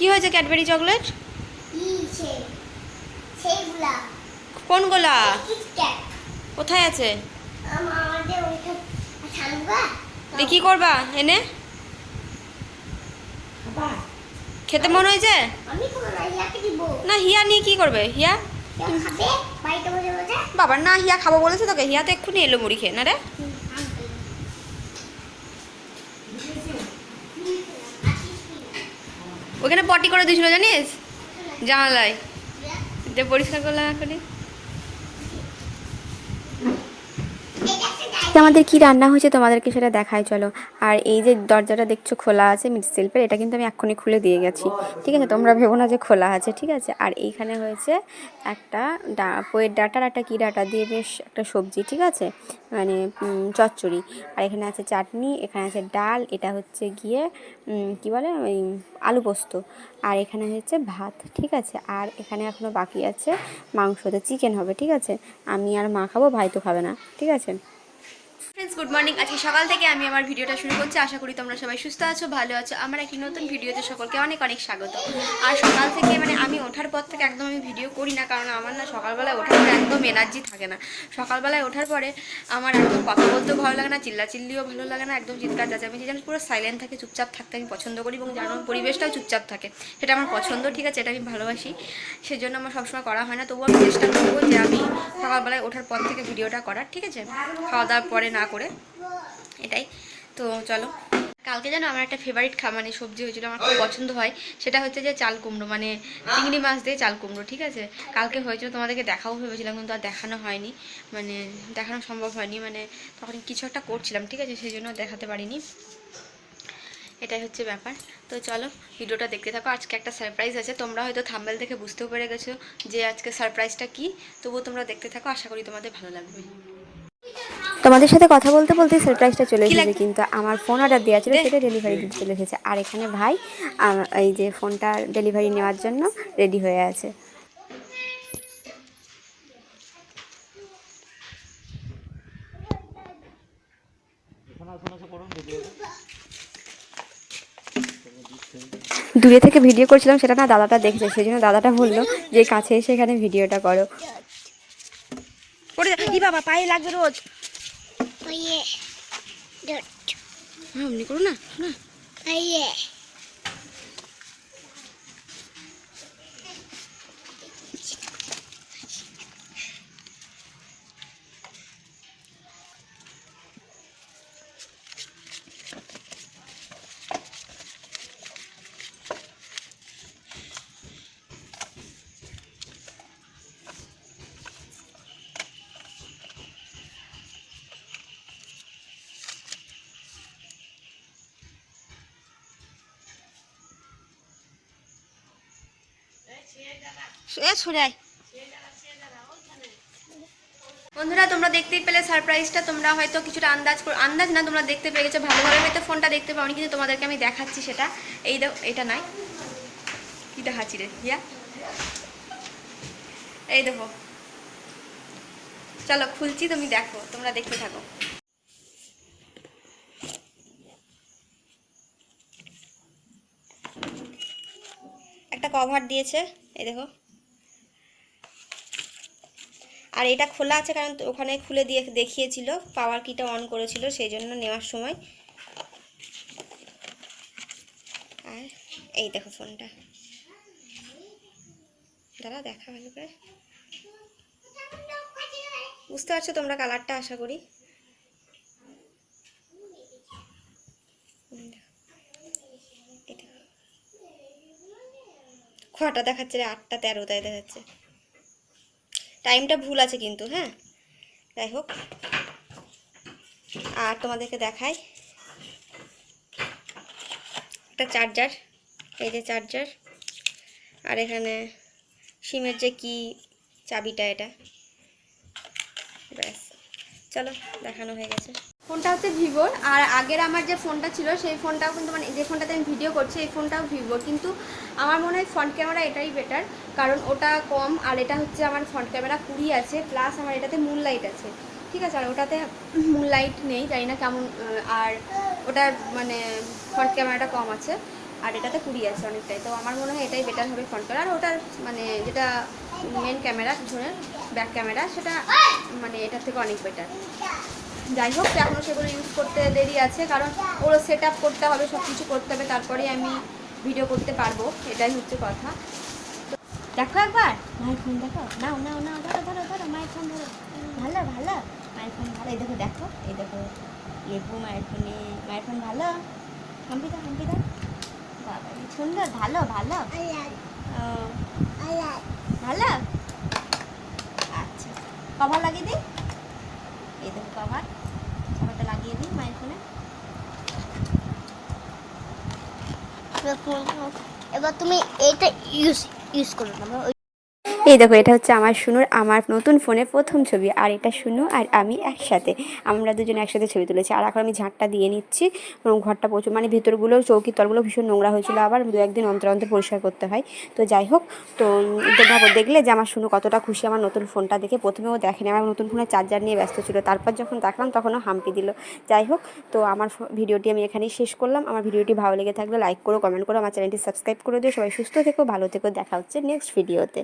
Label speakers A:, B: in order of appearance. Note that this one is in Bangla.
A: কি হয়েছে ক্যাডবেরি চকলেট? কোনগুলা? কোথায় আছে? কি করবা এনে? খেতে মন হয়েছে না? হিয়া নিয়ে কি করবে? হিয়া বাবা না, হিয়া খাবো বলেছে তোকে? হিয়া তো এক্ষুনি এলো মুড়ি খেয়ে, না রে? ওখানে পটি করে দিয়েছিল জানিস, জানালায়। যে পরিষ্কার করলাম এখনই। আমাদের কি রান্না হয়েছে তোমাদেরকে সেটা দেখাই চলো। আর এই যে দরজাটা দেখছো খোলা আছে মৃৎশিল্পের, এটা কিন্তু আমি এক্ষুনি খুলে দিয়ে গেছি, ঠিক আছে? তোমরা ভেবো না যে খোলা আছে, ঠিক আছে? আর এইখানে হয়েছে একটা পোয়ের ডাঁটার একটা কী ডাঁটা দিয়ে বেশ একটা সবজি, ঠিক আছে, মানে চচ্চড়ি। আর এখানে আছে চাটনি, এখানে আছে ডাল, এটা হচ্ছে গিয়ে কি বলে ওই আলু পোস্ত। আর এখানে হচ্ছে ভাত, ঠিক আছে? আর এখানে এখনও বাকি আছে মাংসতে চিকেন হবে, ঠিক আছে? আমি আর মা খাবো, ভাই তো খাবে না, ঠিক আছে? Friends, good morning. আজকে সকাল থেকে আমি আমার ভিডিওটা শুরু করছি। আশা করি তোমরা সবাই সুস্থ আছো, ভালো আছো। আমার একটি নতুন ভিডিওতে সকলকে অনেক অনেক স্বাগত। আর সকাল থেকে মানে আমি ওঠার পর থেকে একদম আমি ভিডিও করি না, কারণ আমার না সকালবেলায় ওঠার পরে একদম এনার্জি থাকে না। সকালবেলায় ওঠার পরে আমার একদম কথা বলতেও ভালো লাগে না, চিল্লাচিল্লিও ভালো লাগে না, একদম চিৎকার চেঁচামেচি যেন পুরো সাইলেন্ট থাকে, চুপচাপ থাকতে আমি পছন্দ করি, এবং যেন পরিবেশটাও চুপচাপ থাকে, সেটা আমার পছন্দ, ঠিক আছে? এটা আমি ভালোবাসি, সেজন্য আমার সবসময় করা হয় না। তবুও আমি চেষ্টা করবো যে আমি সকালবেলায় ওঠার পর থেকে ভিডিওটা করার, ঠিক আছে? খাওয়া দাওয়ার পরে না করে, এটাই তো। চলো, কালকে যেন আমার একটা ফেভারিট মানে সবজি হয়েছিল, আমার খুব পছন্দ হয়, সেটা হচ্ছে যে চাল কুমড়ো, মানে চিংড়ি মাছ দিয়ে চাল কুমড়ো, ঠিক আছে? কালকে হয়েছিল, তোমাদেরকে দেখাও ভেবেছিলাম, কিন্তু আর দেখানো হয়নি, মানে দেখানো সম্ভব হয়নি, মানে তখন কিছু একটা করছিলাম, ঠিক আছে? সেই জন্য দেখাতে পারিনি, এটাই হচ্ছে ব্যাপার। তো চলো ভিডিওটা দেখতে থাকো। আজকে একটা সারপ্রাইজ আছে, তোমরা হয়তো থাম্বনেল দেখে বুঝতেও পেরে গেছো যে আজকে সারপ্রাইজটা কি। তবুও তোমরা দেখতে থাকো, আশা করি তোমাদের ভালো লাগবে। তোমাদের সাথে কথা বলতে বলতে সারপ্রাইজটা চলে এসেছে, কিন্তু আমার ফোন অর্ডার দেওয়া ছিল, সেটা ডেলিভারি দিতে চলে এসেছে। আর এখানে ভাই এই যে ফোনটা ডেলিভারি নেওয়ার জন্য রেডি হয়ে আছে। দূরে থেকে ভিডিও করছিলাম, সেটা না দাদাটা দেখেছে, সেই জন্য দাদাটা বললো যে কাছে এসে এখানে ভিডিওটা করো। বাবা পায়ে লাগবে রোজ, এমনি করো না না। বন্ধুরা, তোমরা দেখতেই পেলে সারপ্রাইজটা। তোমরা হয়তো কিছুটা আন্দাজ না, তোমরা দেখতে পেয়ে গেছো ভালোভাবে, হয়তো ফোনটা দেখতে পাওনি, কিন্তু তোমাদেরকে আমি দেখাচ্ছি সেটা। এই দেখো, এটা নাই, কি দেখাচ্ছি রে হিয়া, এই দেখো। চলো খুলছি, তুমি দেখো, তোমরা দেখতে থাকো। একটা কভার দিয়েছে, এই দেখো। আর এটা খোলা আছে, কারণ ওখানে খুলে দিয়ে দেখিয়েছিল, পাওয়ার কিটা অন করেছিল, সেই জন্য নেওয়ার সময়। আর এই দেখো ফোনটা, দাঁড়া দেখা ভালো করে, বুঝতে পারছো তোমরা কালারটা, আশা করি। খটা দেখাচ্ছে রে, 8:13 তাই দেখাচ্ছে, টাইমটা ভুল আছে কিন্তু, হ্যাঁ যাই হোক। আর তোমাদেরকে দেখাই একটা চার্জার, এই যে চার্জার, আর এখানে সিমের যে কি চাবিটা, এটা ব্যাস। চলো দেখানো হয়ে গেছে। ফোনটা হচ্ছে ভিভোর, আর আগের আমার যে ফোনটা ছিল সেই ফোনটাও কিন্তু, মানে যে ফোনটাতে আমি ভিডিও করছি এই ফোনটাও ভিভোর, কিন্তু আমার মনে হয় ফ্রন্ট ক্যামেরা এটাই বেটার, কারণ ওটা কম, আর এটা হচ্ছে আমার ফ্রন্ট ক্যামেরা 20 আছে, প্লাস আমার এটাতে মুন লাইট আছে, ঠিক আছে? আর ওটাতে মুন লাইট নেই, জানি না কেমন, আর ওটা মানে ফ্রন্ট ক্যামেরাটা কম আছে, আর এটাতে কুড়ি আছে অনেকটাই, তো আমার মনে হয় এটাই বেটার হবে ফ্রন্ট ক্যামেরা। আর ওটার মানে যেটা মেন ক্যামেরা পিছনের ব্যাক ক্যামেরা, সেটা মানে এটার থেকে অনেক বেটার। যাই হোক, এখনও সেগুলো ইউজ করতে দেরি আছে, কারণ ওগুলো সেট আপ করতে হবে, সব কিছু করতে হবে, তারপরেই আমি ভিডিও করতে পারবো, এটাই হচ্ছে কথা। দেখো একবার মায়ের ফোন দেখো, নাও নাও নাও, ধরো ধরো ধরো মায়ের ফোন ধরো, ভালো ভালো মায়ের ফোন ভালো। এই দেখো দেখো, এই দেখো লেবু মায়ের ফোনে, মায়ের ফোন ভালো। হাম্পি দাও হাম্পি দাও, বাবা সুন্দর, ভালো ভালো ভালো। আচ্ছা, কভার লাগিয়ে দিই, এই দেখো কভারটা লাগিয়ে দিই মায়ের ফোনে।
B: এবার তুমি এইটা ইউজ করো না।
A: এই দেখো, এটা হচ্ছে আমার নতুন ফোনে প্রথম ছবি, আর এটা শুনু আর আমি একসাথে, আমরা দুজনে একসাথে ছবি তুলেছি। আর এখন আমি ঝাঁটটা দিয়ে নিচ্ছি, এবং ঘরটা প্রচুর মানে ভেতরগুলো চৌকি তলগুলো ভীষণ নোংরা হয়েছিল, আবার দু একদিন অন্তর অন্তর পরিষ্কার করতে হয়। তো যাই হোক, তো তোমরা দেখলে যে আমার শুনু কতটা খুশি আমার নতুন ফোনটা দেখে। প্রথমেও দেখেনি, আমার নতুন ফোনের চার্জার নিয়ে ব্যস্ত ছিল, তারপর যখন দেখলাম তখনও হাম্পি দিল। যাই হোক, তো আমার ভিডিওটি আমি এখানেই শেষ করলাম। আমার ভিডিওটি ভালো লেগে থাকলে লাইক করো, কমেন্ট করো, আমার চ্যানেলটি সাবস্ক্রাইব করে দিও। সবাই সুস্থ থেকো, ভালো থেকো, দেখা হচ্ছে নেক্সট ভিডিওতে।